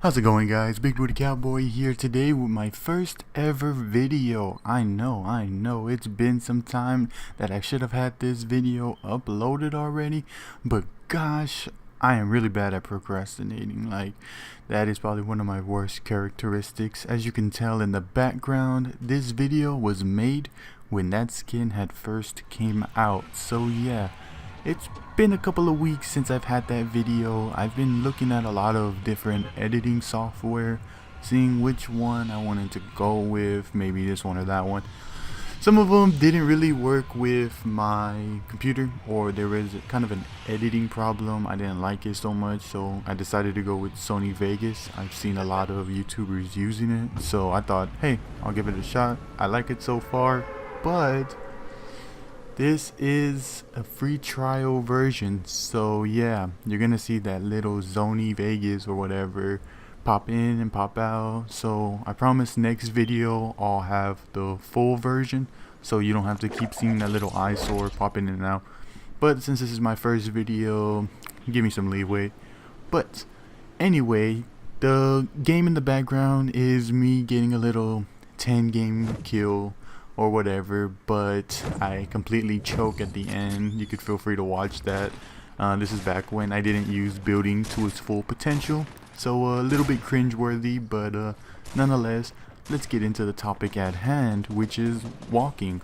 How's it going, guys? Big Booty Cowboy here today with my first ever video. I know, it's been some time that I should have had this video uploaded already, but gosh, I am really bad at procrastinating. Like, that is probably one of my worst characteristics. As you can tell in the background, this video was made when that skin had first came out. So yeah, it's been a couple of weeks since I've had that video. I've been looking at a lot of different editing software, seeing which one I wanted to go with, maybe this one or that one. Some of them didn't really work with my computer, or there was kind of an editing problem. I didn't like it so much, so I decided to go with Sony Vegas. I've seen a lot of YouTubers using it, so I thought, hey, I'll give it a shot. I like it so far, but this is a free trial version, so yeah, you're gonna see that little Sony Vegas or whatever pop in and pop out. So I promise next video I'll have the full version, so you don't have to keep seeing that little eyesore pop in and out. But since this is my first video, give me some leeway. But anyway, the game in the background is me getting a little 10 game kill or whatever, but I completely choke at the end. You could feel free to watch that. This is back when I didn't use building to its full potential, so a little bit cringeworthy, but nonetheless, let's get into the topic at hand, which is walking.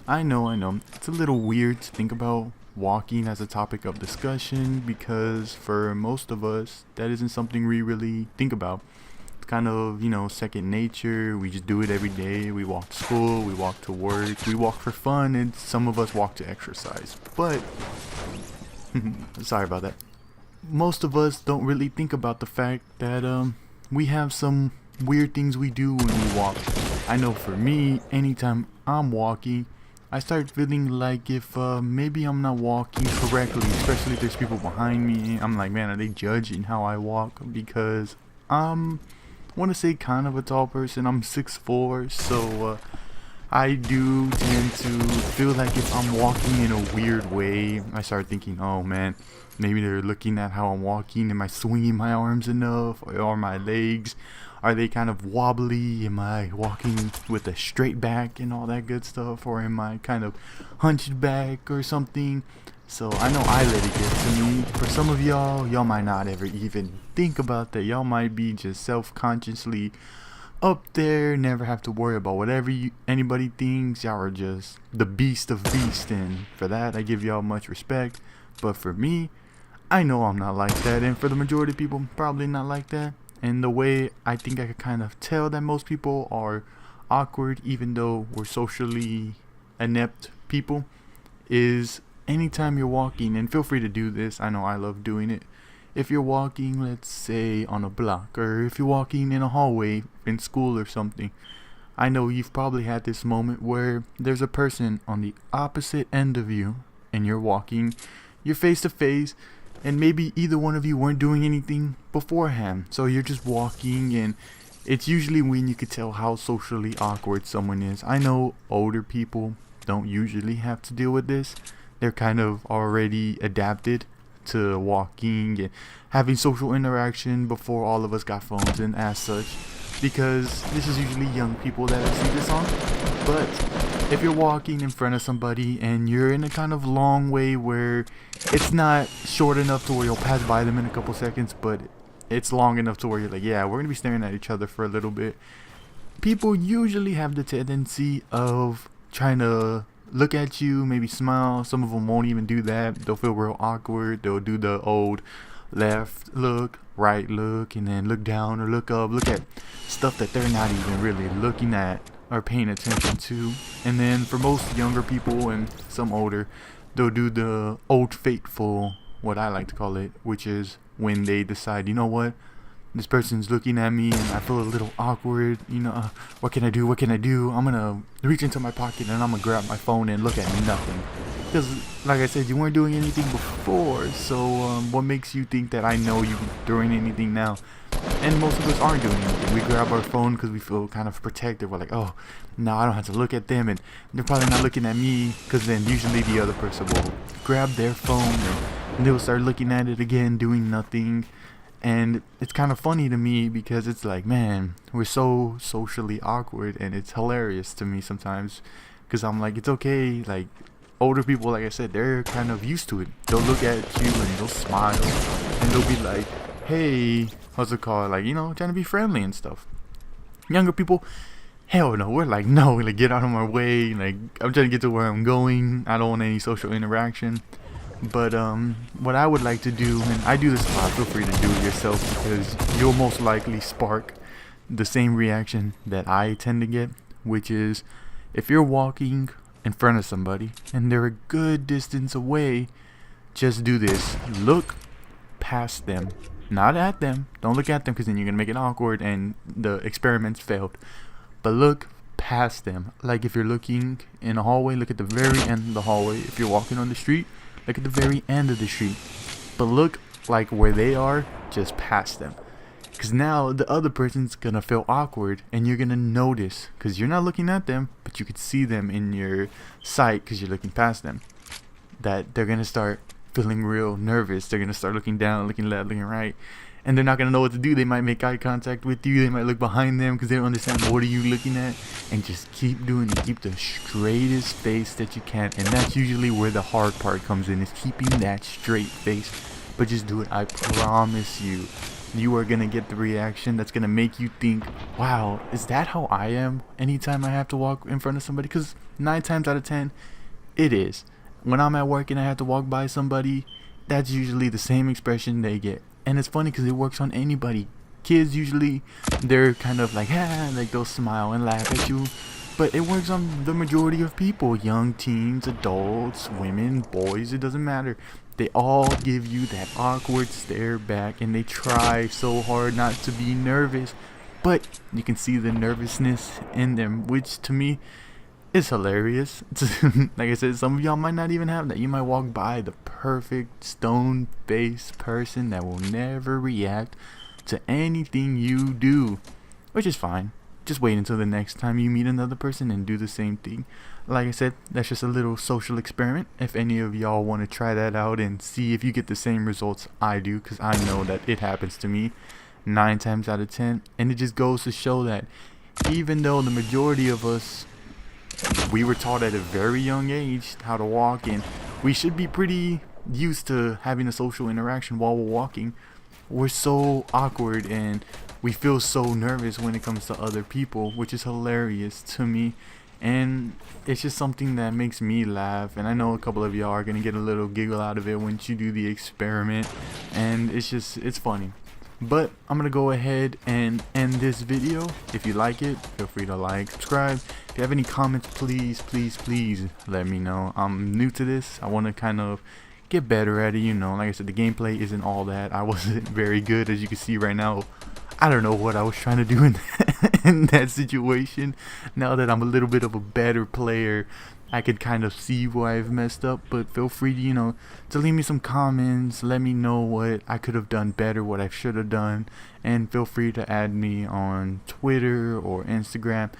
I know, it's a little weird to think about walking as a topic of discussion, because for most of us, that isn't something we really think about. Kind of, second nature. We just do it every day. We walk to school, we walk to work, we walk for fun, and some of us walk to exercise. But sorry about that. Most of us don't really think about the fact that we have some weird things we do when we walk. I know for me, anytime I'm walking, I start feeling like if maybe I'm not walking correctly, especially if there's people behind me. I'm like, man, are they judging how I walk? Because I want to say kind of a tall person. I'm 6'4", so I do tend to feel like if I'm walking in a weird way, I start thinking, oh man, maybe they're looking at how I'm walking. Am I swinging my arms enough, or my legs? Are they kind of wobbly? Am I walking with a straight back and all that good stuff, or am I kind of hunched back or something? So I know I let it get to me. For some of y'all might not ever even think about that. Y'all might be just self-consciously up there, never have to worry about whatever anybody thinks. Y'all are just the beast of beasts, and for that I give y'all much respect. But for me, I know I'm not like that, and for the majority of people, probably not like that. And the way I think I could kind of tell that most people are awkward, even though we're socially inept people, is anytime you're walking, and feel free to do this, I know I love doing it. If you're walking, let's say on a block, or if you're walking in a hallway in school or something, I know you've probably had this moment where there's a person on the opposite end of you, and you're walking, you're face to face, and maybe either one of you weren't doing anything beforehand, so you're just walking, and it's usually when you could tell how socially awkward someone is. I know older people don't usually have to deal with this. They're kind of already adapted to walking and having social interaction before all of us got phones and as such, because this is usually young people that I see this on. But if you're walking in front of somebody and you're in a kind of long way where it's not short enough to where you'll pass by them in a couple seconds, but it's long enough to where you're like, yeah, we're gonna be staring at each other for a little bit, people usually have the tendency of trying to look at you, maybe smile. Some of them won't even do that. They'll feel real awkward. They'll do the old left look, right look, and then look down or look up, look at stuff that they're not even really looking at or paying attention to. And then for most younger people and some older, they'll do the old fateful, what I like to call it, which is when they decide, you know what, this person's looking at me and I feel a little awkward, what can I do? I'm gonna reach into my pocket and I'm gonna grab my phone and look at nothing. Because like I said, you weren't doing anything before, so what makes you think that I know you're doing anything now? And most of us aren't doing anything. We grab our phone because we feel kind of protected. We're like, oh, now I don't have to look at them, and they're probably not looking at me, because then usually the other person will grab their phone and they'll start looking at it again, doing nothing. And it's kind of funny to me because it's like, man, we're so socially awkward, and it's hilarious to me sometimes because I'm like, it's okay. Like, older people, like I said, they're kind of used to it. They'll look at you and they'll smile and they'll be like, hey, what's it called? Like, trying to be friendly and stuff. Younger people, hell no, we're like, no, like, get out of my way. Like, I'm trying to get to where I'm going. I don't want any social interaction. But what I would like to do, and I do this a lot, feel free to do it yourself because you'll most likely spark the same reaction that I tend to get, which is if you're walking in front of somebody and they're a good distance away, just do this. Look past them, not at them. Don't look at them because then you're gonna make it awkward and the experiment's failed. But look past them. Like if you're looking in a hallway, look at the very end of the hallway. If you're walking on the street, look at the very end of the street. But look like where they are, just past them. Because now the other person's gonna feel awkward and you're gonna notice, because you're not looking at them, but you could see them in your sight because you're looking past them, that they're gonna start feeling real nervous. They're gonna start looking down, looking left, looking right, and they're not gonna know what to do. They might make eye contact with you. They might look behind them because they don't understand what are you looking at. And just keep doing it. Keep the straightest face that you can. And that's usually where the hard part comes in, is keeping that straight face. But just do it. I promise you, you are gonna get the reaction that's gonna make you think, wow, is that how I am anytime I have to walk in front of somebody? Because 9 times out of 10 it is. When I'm at work and I have to walk by somebody, that's usually the same expression they get. And it's funny because it works on anybody. Kids usually, they're kind of like, like they'll smile and laugh at you. But it works on the majority of people. Young teens, adults, women, boys, it doesn't matter. They all give you that awkward stare back, and they try so hard not to be nervous. But you can see the nervousness in them, which to me is hilarious. Like I said, some of y'all might not even have that. You might walk by the perfect stone-faced person that will never react to anything you do, which is fine. Just wait until the next time you meet another person and do the same thing. Like I said, that's just a little social experiment. If any of y'all want to try that out and see if you get the same results I do, because I know that it happens to me 9 times out of 10. And it just goes to show that even though the majority of us, we were taught at a very young age how to walk, and we should be pretty used to having a social interaction while we're walking, we're so awkward and we feel so nervous when it comes to other people, which is hilarious to me. And it's just something that makes me laugh, and I know a couple of y'all are gonna get a little giggle out of it once you do the experiment, and it's funny. But I'm gonna go ahead and end this video. If you like it, feel free to like, subscribe. If you have any comments, please let me know. I'm new to this. I want to kind of get better at it, like I said, the gameplay isn't all that. I wasn't very good, as you can see right now. I don't know what I was trying to do in that situation. Now that I'm a little bit of a better player, I could kind of see where I've messed up. But feel free to, to leave me some comments. Let me know what I could have done better, what I should have done. And feel free to add me on Twitter or Instagram.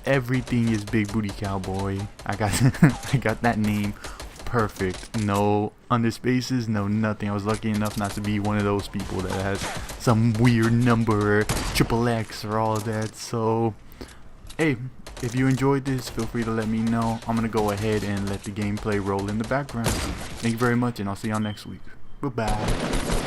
Everything is Big Booty Cowboy. I got that name perfect. No underspaces, no nothing. I was lucky enough not to be one of those people that has some weird number or XXX or all of that. So hey, if you enjoyed this, feel free to let me know. I'm gonna go ahead and let the gameplay roll in the background. Thank you very much, and I'll see y'all next week. Bye bye.